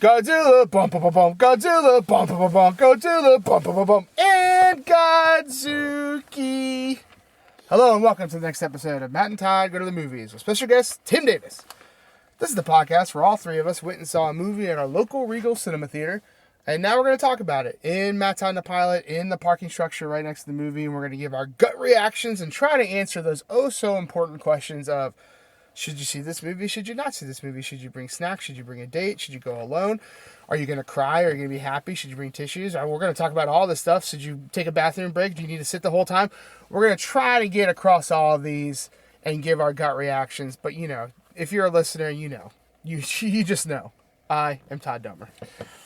Godzilla, bum bum bum bum, Godzilla, bum bum bum bum, Godzilla, bum bum bum bum, and Godzuki. Hello and welcome to the next episode of Matt and Todd Go to the Movies with special guest Tim Davis. This is the podcast where all three of us went and saw a movie at our local Regal Cinema Theater, and now we're going to talk about it in Matt, Todd, and the Pilot in the parking structure right next to the movie, and we're going to give our gut reactions and try to answer those so important questions of: should you see this movie? Should you not see this movie? Should you bring snacks? Should you bring a date? Should you go alone? Are you going to cry? Are you going to be happy? Should you bring tissues? We're going to talk about all this stuff. Should you take a bathroom break? Do you need to sit the whole time? We're going to try to get across all of these and give our gut reactions. But, you know, if you're a listener, you know. You just know. I am Todd Domer.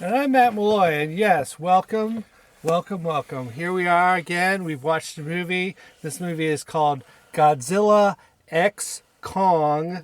And I'm Matt Malloy. And yes, welcome. Here we are again. We've watched a movie. This movie is called Godzilla X Kong.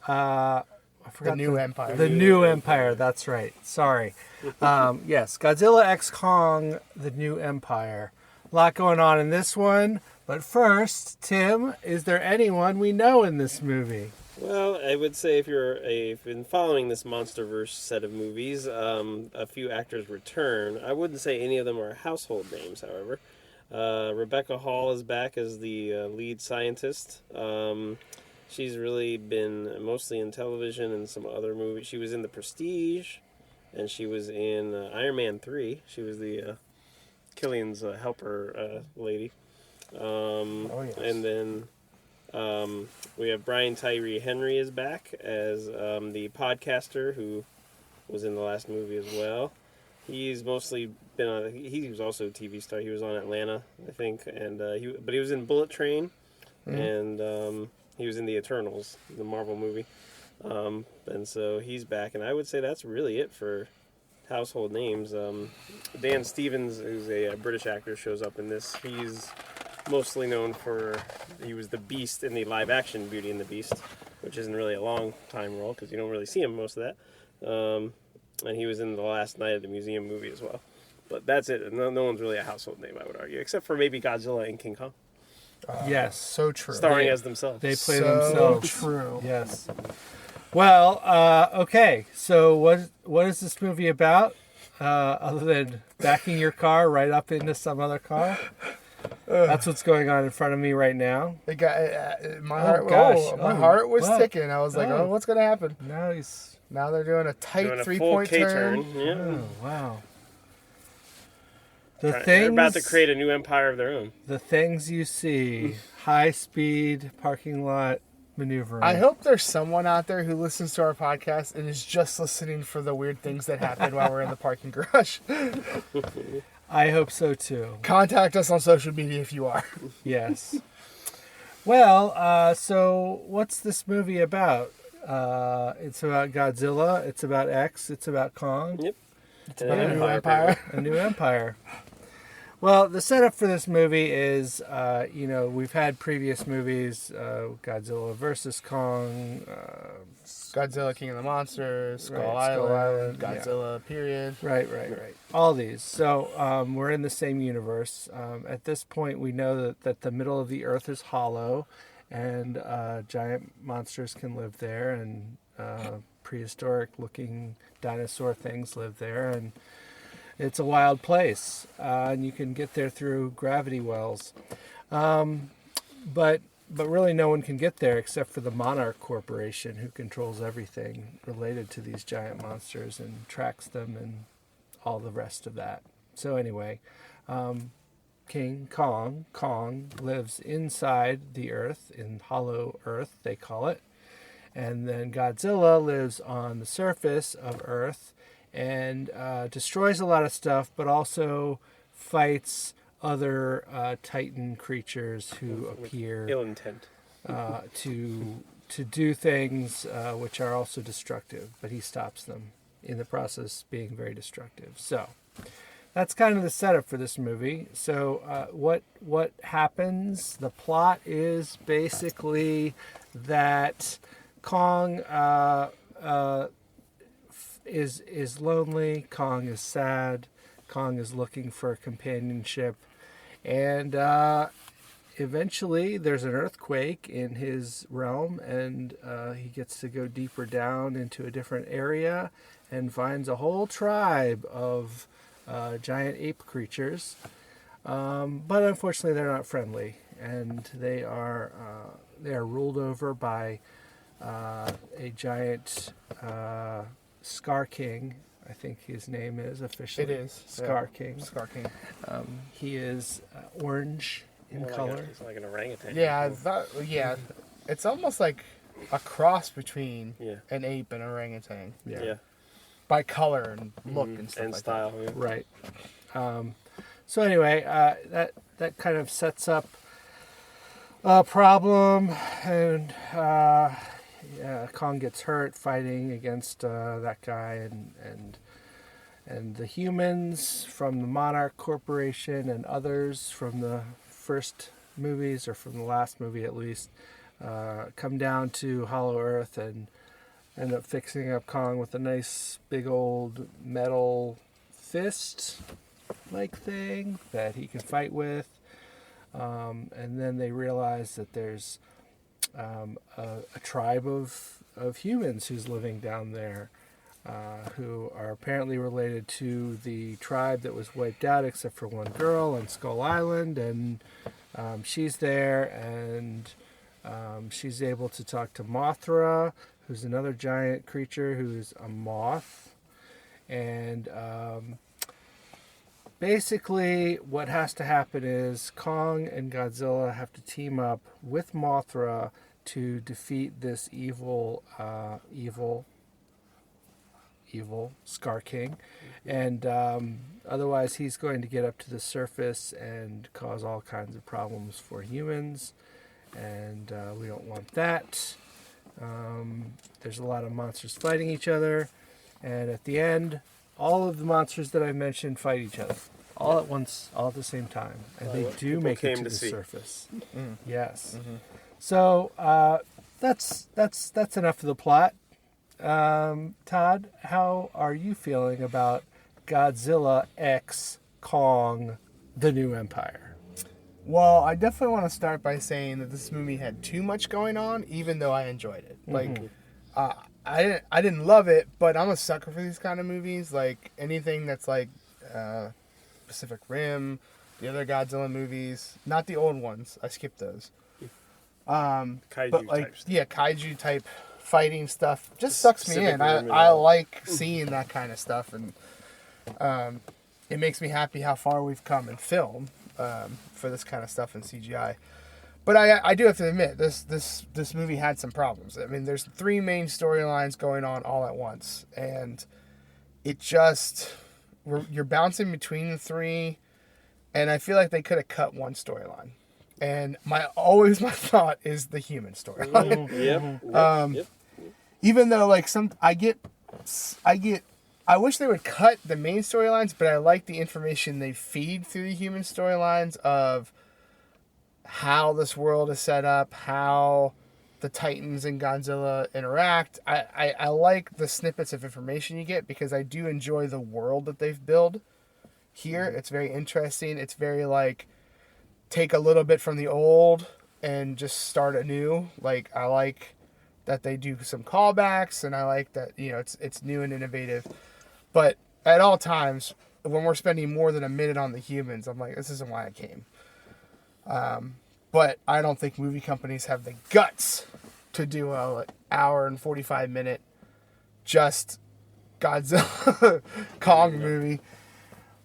I forgot The New Empire. The New Empire. That's right. Sorry. Yes, Godzilla X Kong, The New Empire. A lot going on in this one. But first, Tim, is there anyone we know in this movie? Well, I would say if you've been following this MonsterVerse set of movies, a few actors return. I wouldn't say any of them are household names, however. Rebecca Hall is back as the lead scientist. She's really been mostly in television and some other movies. She was in The Prestige, and she was in Iron Man 3. She was the Killian's helper lady. Yes. And then we have Tyree Henry is back as the podcaster who was in the last movie as well. He's mostly been on. He was also a TV star. He was on Atlanta, I think, and he was in Bullet Train, and he was in the Eternals, the Marvel movie, and so he's back. And I would say that's really it for household names. Dan Stevens, who's a British actor, shows up in this. He's mostly known he was the Beast in the live-action Beauty and the Beast, which isn't really a long-time role because you don't really see him most of that. And he was in the Last Night at the Museum movie as well. But that's it. No one's really a household name, I would argue, except for maybe Godzilla and King Kong. Yes. So true. Starring as themselves. They play So themselves. true. Yes. Well, okay. So what is this movie about? Other than backing your car right up into some other car? That's what's going on in front of me right now. It got my heart. Gosh. My heart was What? ticking. I was like, "Oh, what's gonna happen?" Now they're doing a tight Doing a 3-point full turn. K-turn. Yeah. Oh, wow. They're about to create a new empire of their own. The things you see, high-speed parking lot maneuvering. I hope there's someone out there who listens to our podcast and is just listening for the weird things that happen while we're in the parking garage. I hope so too. Contact us on social media if you are. Yes. Well, so what's this movie about? It's about Godzilla. It's about X. It's about Kong. Yep. It's about a new empire. A new empire. Well, the setup for this movie is, we've had previous movies, Godzilla versus Kong, Godzilla, King of the Monsters, Skull Right, Skull Island, Island, Godzilla, period. Right. All these. So we're in the same universe. At this point, we know that the middle of the Earth is hollow, and giant monsters can live there, and prehistoric-looking dinosaur things live there, and it's a wild place, and you can get there through gravity wells. But really no one can get there except for the Monarch Corporation, who controls everything related to these giant monsters and tracks them and all the rest of that. So anyway, King Kong lives inside the Earth, in Hollow Earth, they call it. And then Godzilla lives on the surface of Earth and destroys a lot of stuff, but also fights other Titan creatures who appear Ill intent. to do things which are also destructive, but he stops them in the process, being very destructive. So that's kind of the setup for this movie. So what happens? The plot is basically that Kong is lonely. Kong is sad. Kong is looking for companionship, and eventually there's an earthquake in his realm, and he gets to go deeper down into a different area and finds a whole tribe of giant ape creatures. But unfortunately, they're not friendly, and they are ruled over by a giant Scar King. I think his name is officially. It is Scar King. Scar King. He is orange in color. He's like an orangutan. Yeah, it's almost like a cross between Yeah. an ape and an orangutan Yeah. by color and look and stuff And like style. that. Yeah. Right. So anyway, that kind of sets up a problem, and Kong gets hurt fighting against that guy, and the humans from the Monarch Corporation and others from the first movies, or from the last movie at least, come down to Hollow Earth and end up fixing up Kong with a nice big old metal fist like thing that he can fight with. And then they realize that there's a tribe of humans who's living down there, who are apparently related to the tribe that was wiped out except for one girl on Skull Island, and she's there, and she's able to talk to Mothra, who's another giant creature who's a moth. And basically what has to happen is Kong and Godzilla have to team up with Mothra to defeat this evil Scar King, and otherwise he's going to get up to the surface and cause all kinds of problems for humans, and we don't want that. There's a lot of monsters fighting each other, and at the end, all of the monsters that I mentioned fight each other all at once, all at the same time, and they do make it to the surface. Yes. Mm-hmm. So that's enough of the plot. Todd, how are you feeling about Godzilla X Kong: The New Empire? Well, I definitely want to start by saying that this movie had too much going on, even though I enjoyed it. Like, I didn't love it, but I'm a sucker for these kind of movies. Like anything that's like Pacific Rim, the other Godzilla movies, not the old ones. I skipped those. Kaiju but like, type stuff. yeah, kaiju type fighting stuff just sucks me Pacific in. Rim I like seeing that kind of stuff, and it makes me happy how far we've come in film for this kind of stuff in CGI. But I do have to admit, this movie had some problems. I mean, there's 3 main storylines going on all at once, and it just you're bouncing between the 3, and I feel like they could have cut one storyline. And my thought is the human storyline. Yep. Even though like I wish they would cut the main storylines, but I like the information they feed through the human storylines of how this world is set up, how the Titans and Godzilla interact. I like the snippets of information you get, because I do enjoy the world that they've built here. It's very interesting. It's very like, take a little bit from the old and just start anew. Like, I like that they do some callbacks, and I like that, it's new and innovative. But at all times, when we're spending more than a minute on the humans, I'm like, this isn't why I came. But I don't think movie companies have the guts to do a hour and 45 minute just Godzilla Kong movie.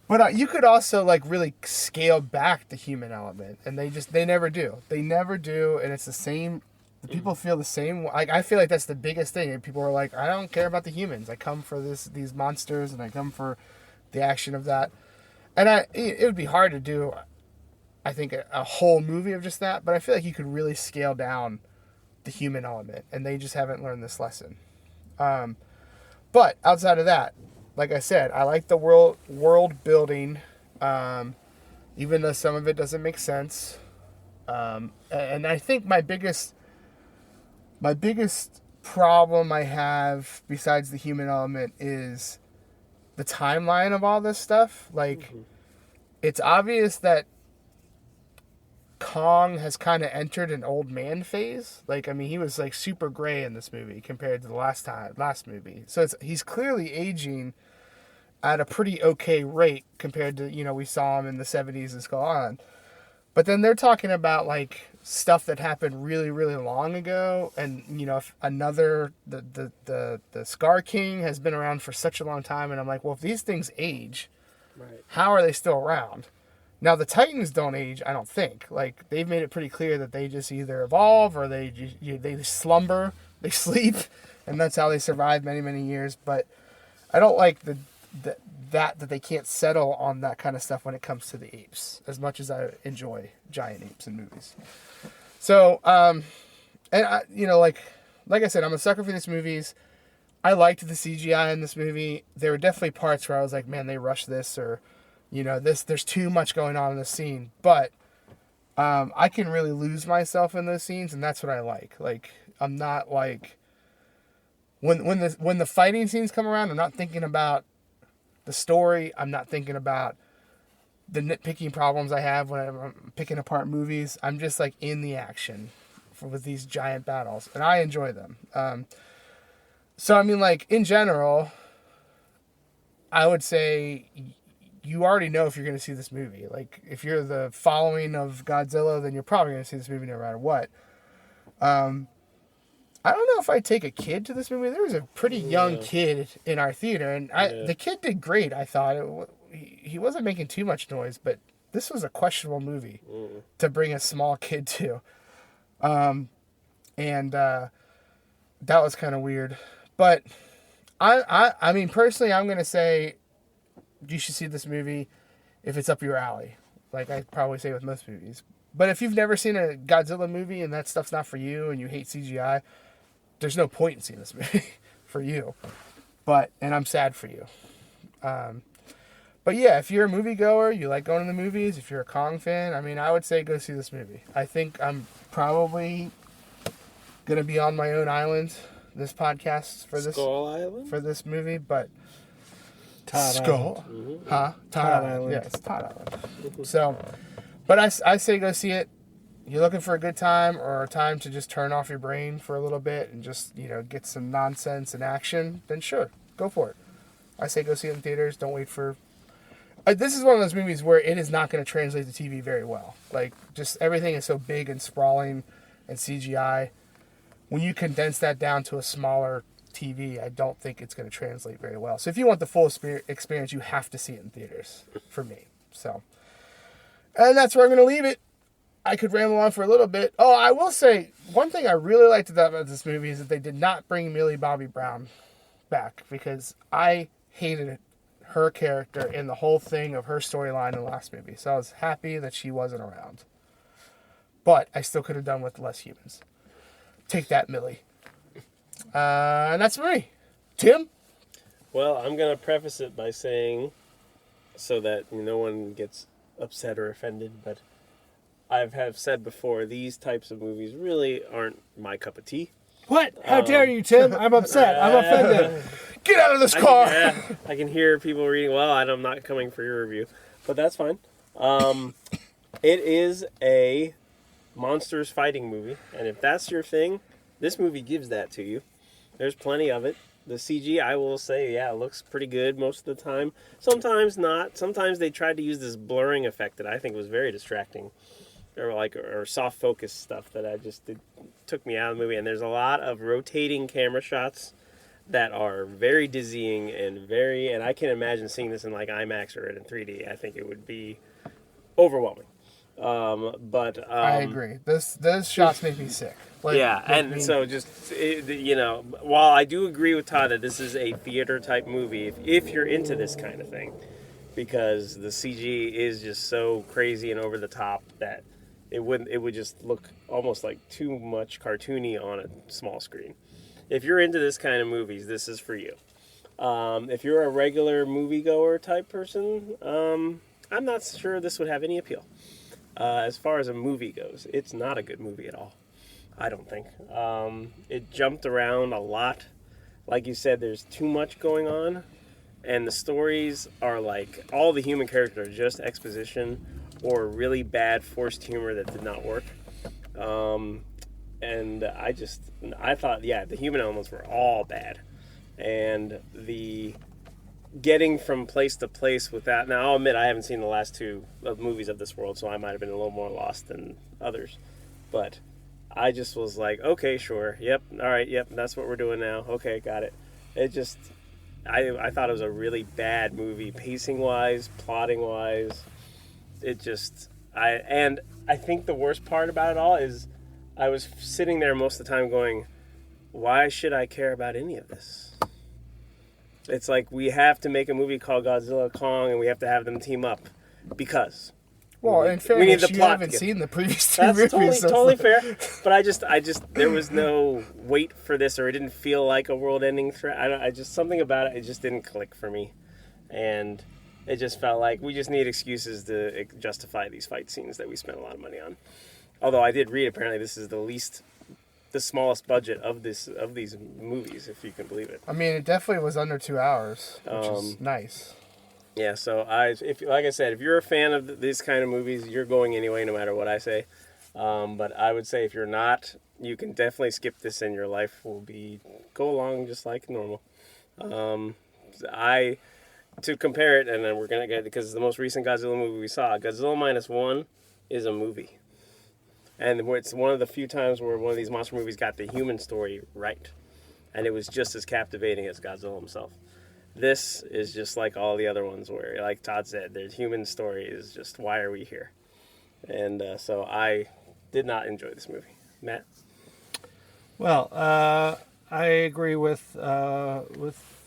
But you could also like really scale back the human element, and they never do. They never do, and it's the same. The people feel the same. Like, I feel like that's the biggest thing. And people are like, I don't care about the humans. I come for these monsters, and I come for the action of that. And it would be hard to do, I think, a whole movie of just that. But I feel like you could really scale down the human element, and they just haven't learned this lesson. But outside of that, like I said, I like the world building, even though some of it doesn't make sense. And I think my biggest problem I have, besides the human element, is the timeline of all this stuff. Like, it's obvious that Kong has kind of entered an old man phase. Like, I mean, he was like super gray in this movie compared to the last movie. So he's clearly aging at a pretty okay rate compared to, we saw him in the 70s and Skull Island. But then they're talking about like stuff that happened really, really long ago, and if the Scar King has been around for such a long time, and I'm like, well, if these things age, Right. how are they still around? Now the Titans don't age, I don't think. Like, they've made it pretty clear that they just either evolve or they slumber, they sleep, and that's how they survive many, many years. But I don't like that they can't settle on that kind of stuff when it comes to the apes, as much as I enjoy giant apes in movies. So, and I, like I said, I'm a sucker for these movies. I liked the CGI in this movie. There were definitely parts where I was like, man, they rushed this, or, there's too much going on in this scene. But I can really lose myself in those scenes, and that's what I like. Like, I'm not like, when the fighting scenes come around, I'm not thinking about the story. I'm not thinking about the nitpicking problems I have when I'm picking apart movies. I'm just like in the action with these giant battles, and I enjoy them. So, I mean, like, in general, I would say you already know if you're going to see this movie. Like, if you're the following of Godzilla, then you're probably going to see this movie no matter what. I don't know if I'd take a kid to this movie. There was a pretty young kid in our theater, and the kid did great, I thought. He wasn't making too much noise, but this was a questionable movie to bring a small kid to. And that was kind of weird. But I mean, personally, I'm going to say you should see this movie if it's up your alley. Like I probably say with most movies. But if you've never seen a Godzilla movie and that stuff's not for you and you hate CGI, there's no point in seeing this movie for you. And I'm sad for you. But yeah, if you're a moviegoer, you like going to the movies, if you're a Kong fan, I mean, I would say go see this movie. I think I'm probably going to be on my own island, this podcast for this Skull Island? for this movie, but Todd Skull? Island. Mm-hmm. Huh? Todd Island. Yeah, it's Todd Island. So, but I say go see it. You're looking for a good time or a time to just turn off your brain for a little bit and just, get some nonsense and action, then sure, go for it. I say go see it in theaters. Don't wait for... this is one of those movies where it is not going to translate to TV very well. Like, just everything is so big and sprawling and CGI. When you condense that down to a smaller TV, I don't think it's going to translate very well. So if you want the full experience, you have to see it in theaters, for me. So, and that's where I'm going to leave it. I could ramble on for a little bit. Oh, I will say, one thing I really liked about this movie is that they did not bring Millie Bobby Brown back, because I hated her character in the whole thing of her storyline in the last movie. So I was happy that she wasn't around. But I still could have done with less humans. Take that, Millie. And that's me. Tim? Well, I'm going to preface it by saying, so that no one gets upset or offended, but I have said before, these types of movies really aren't my cup of tea. What? How dare you, Tim? I'm upset. I'm offended. Get out of this car! I can hear people reading, well, I'm not coming for your review. But that's fine. It is a monsters fighting movie, and if that's your thing, this movie gives that to you. There's plenty of it. The CG, I will say, it looks pretty good most of the time. Sometimes not. Sometimes they tried to use this blurring effect that I think was very distracting. Or soft focus stuff that took me out of the movie. And there's a lot of rotating camera shots that are very dizzying and I can imagine seeing this in like IMAX or in 3D. I think it would be overwhelming. I agree. Those shots make me sick. So just while I do agree with Todd that this is a theater type movie, if you're into this kind of thing, because the CG is just so crazy and over the top that it would just look almost like too much cartoony on a small screen. If you're into this kind of movies, this is for you. If you're a regular moviegoer type person, I'm not sure this would have any appeal. As far as a movie goes, it's not a good movie at all. I don't think. It jumped around a lot. Like you said, there's too much going on. And the stories are like, all the human characters are just exposition or really bad forced humor that did not work. And I thought, yeah, the human elements were all bad. And the getting from place to place with that. Now, I'll admit I haven't seen the last two movies of this world, so I might have been a little more lost than others. But I just was like, okay, sure. Yep. All right. Yep. That's what we're doing now. Okay. Got it. It just, I thought it was a really bad movie, pacing wise, plotting wise. It just, I think the worst part about it all is I was sitting there most of the time going, why should I care about any of this? It's like we have to make a movie called Godzilla Kong and we have to have them team up because. Well, in fairness, you haven't seen the previous two movies. That's totally fair. But I just, there was no wait for this, or it didn't feel like a world-ending threat. I just, something about it just didn't click for me. And it just felt like we just need excuses to justify these fight scenes that we spent a lot of money on. Although I did read, apparently this is the smallest budget of these movies, if you can believe it. I mean, it definitely was under 2 hours, which is nice. Yeah, so like I said, if you're a fan of these kind of movies, you're going anyway, no matter what I say. But I would say if you're not, you can definitely skip this, and your life will go along just like normal. To compare it, and then we're gonna get, because the most recent Godzilla movie we saw, Godzilla -1, is a movie. And it's one of the few times where one of these monster movies got the human story right. And it was just as captivating as Godzilla himself. This is just like all the other ones where, like Todd said, the human story is just, why are we here? And so I did not enjoy this movie. Matt? Well, I agree with a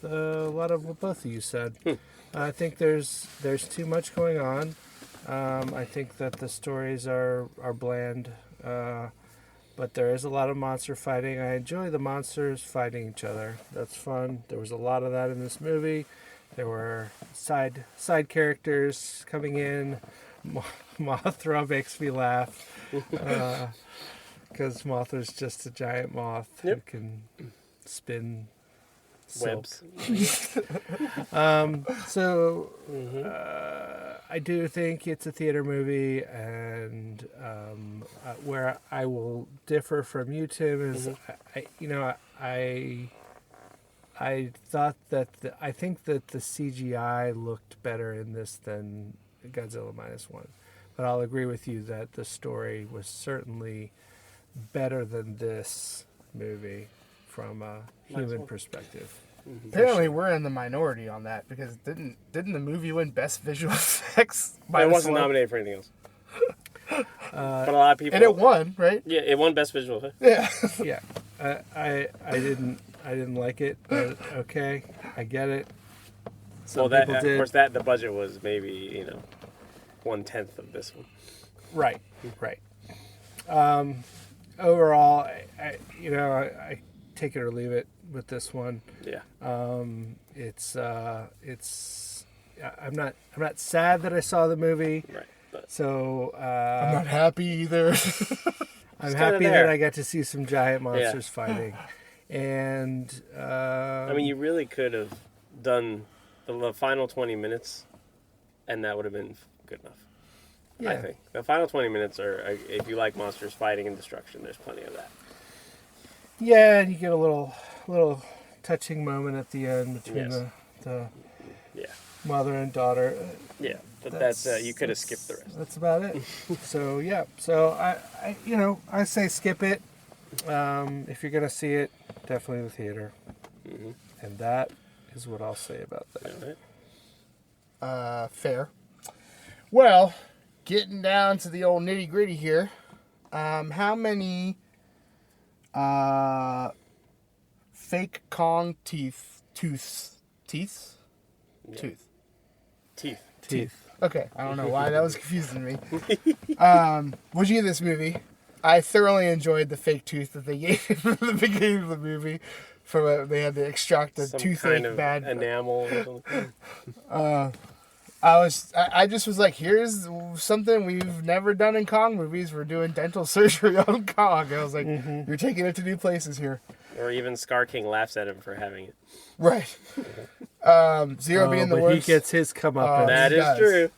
lot of what both of you said. I think there's too much going on. I think that the stories are bland, but there is a lot of monster fighting. I enjoy the monsters fighting each other. That's fun. There was a lot of that in this movie. There were side characters coming in. Mothra makes me laugh because Mothra's just a giant moth who can spin Webs. I do think it's a theater movie, and where I will differ from you, Tim, is I thought that I think that the CGI looked better in this than Godzilla -1, but I'll agree with you that the story was certainly better than this movie from a human perspective. Apparently, we're in the minority on that because didn't the movie win Best Visual Effects? It wasn't nominated for anything else. But a lot of people, and it won, right? Yeah, it won Best Visual Effects. Yeah. Yeah, I didn't like it, but okay, I get it. Of course, the budget was maybe 1/10 of this one. Right. Overall, I take it or leave it with this one. Yeah. It's I'm not sad that I saw the movie. Right. But so I'm not happy either. I'm happy that I got to see some giant monsters fighting. And I mean, you really could have done the final 20 minutes, and that would have been good enough. Yeah. I think the final 20 minutes are, if you like monsters fighting and destruction, there's plenty of that. Yeah, and you get a little touching moment at the end between the mother and daughter. Yeah, but that's you could have skipped the rest. That's about it. So I say skip it. If you're gonna see it, definitely the theater. Mm-hmm. And that is what I'll say about that. All right. Fair. Well, getting down to the old nitty gritty here. How many fake Kong teeth? Okay, I don't know why that was confusing me. What'd you give this movie? I thoroughly enjoyed the fake tooth that they gave from the beginning of the movie. They had to extract the toothache kind of bad enamel or something. I just was like, here's something we've never done in Kong movies. We're doing dental surgery on Kong. I was like, You're taking it to new places here. Or even Scar King laughs at him for having it. Right. Zero being the worst. He gets his comeuppance. That is true.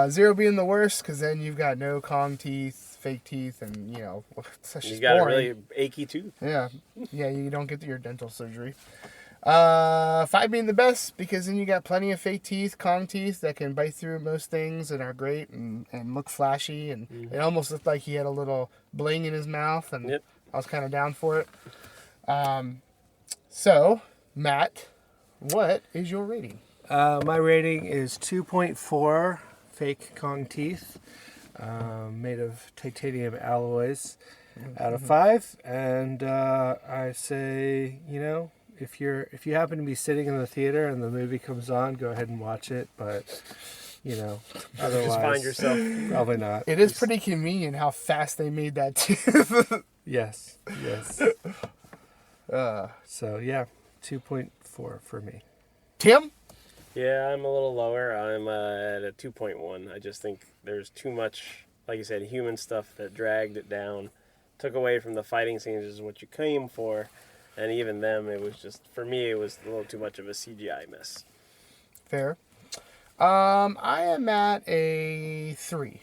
0 being the worst, because then you've got no Kong teeth, fake teeth, and, that's just You got a boring. really achy tooth. Yeah, you don't get your dental surgery. 5 being the best, because then you got plenty of fake teeth, Kong teeth, that can bite through most things and are great and look flashy. And it almost looked like he had a little bling in his mouth, and Yep. I was kind of down for it. So, Matt, what is your rating? My rating is 2.4 fake Kong teeth, made of titanium alloys, out of 5. And I say, if you happen to be sitting in the theater and the movie comes on, go ahead and watch it. But otherwise, Just find yourself. probably not. It is pretty convenient how fast they made that tooth. Yes. So yeah, 2.4 for me. Tim? Yeah, I'm a little lower. I'm at a 2.1. I just think there's too much, like you said, human stuff that dragged it down, took away from the fighting scenes, is what you came for. And even them, it was just, for me, it was a little too much of a CGI mess. Fair. I am at a 3.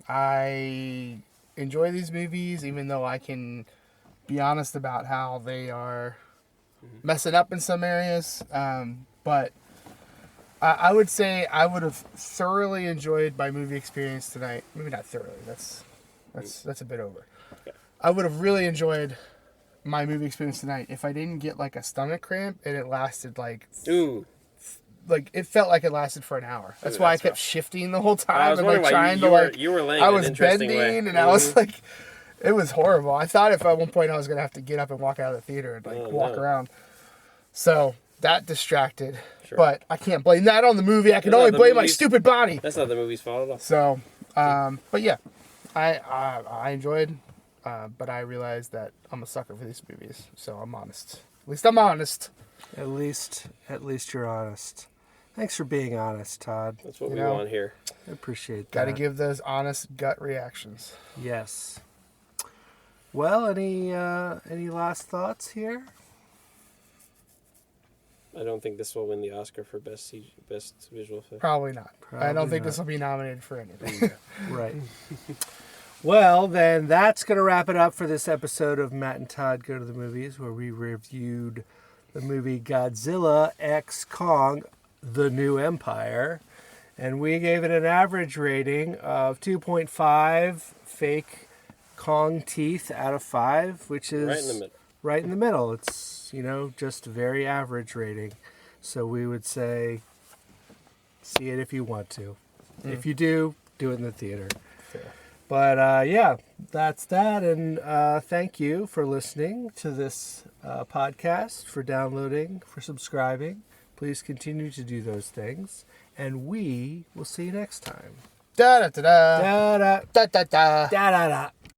I enjoy these movies, even though I can be honest about how they are messing up in some areas. But I would say I would have thoroughly enjoyed my movie experience tonight. Maybe not thoroughly. That's a bit over. Okay. I would have really enjoyed my movie experience tonight if I didn't get like a stomach cramp and it lasted Ooh. like it felt like it lasted for an hour. That's why I kept shifting the whole time. I was wondering why you were laying I in was an interesting bending way. and I was like, it was horrible. I thought if at one point I was gonna have to get up and walk out of the theater and walk around. So that distracted. Sure. But I can't blame that on the movie. I can That's only not the blame my movie's- stupid body. That's not the movie's fault at all. So, but yeah, I enjoyed. But I realized that I'm a sucker for these movies, so I'm honest. At least I'm honest. At least you're honest. Thanks for being honest, Todd. That's what You we know, want here. I appreciate that. Got to give those honest gut reactions. Yes. Well, any last thoughts here? I don't think this will win the Oscar for best visual effect. Probably not. I Probably don't think not. this will be nominated for anything. Right. Well, then that's going to wrap it up for this episode of Matt and Todd Go to the Movies, where we reviewed the movie Godzilla x Kong, The New Empire. And we gave it an average rating of 2.5 fake Kong teeth out of 5, which is Right in the middle. right in the middle. It's, just a very average rating. So we would say, see it if you want to. If you do it in the theater. Fair. But yeah, that's that. And thank you for listening to this podcast, for downloading, for subscribing. Please continue to do those things. And we will see you next time. Da da da da Da da da da da. da da da.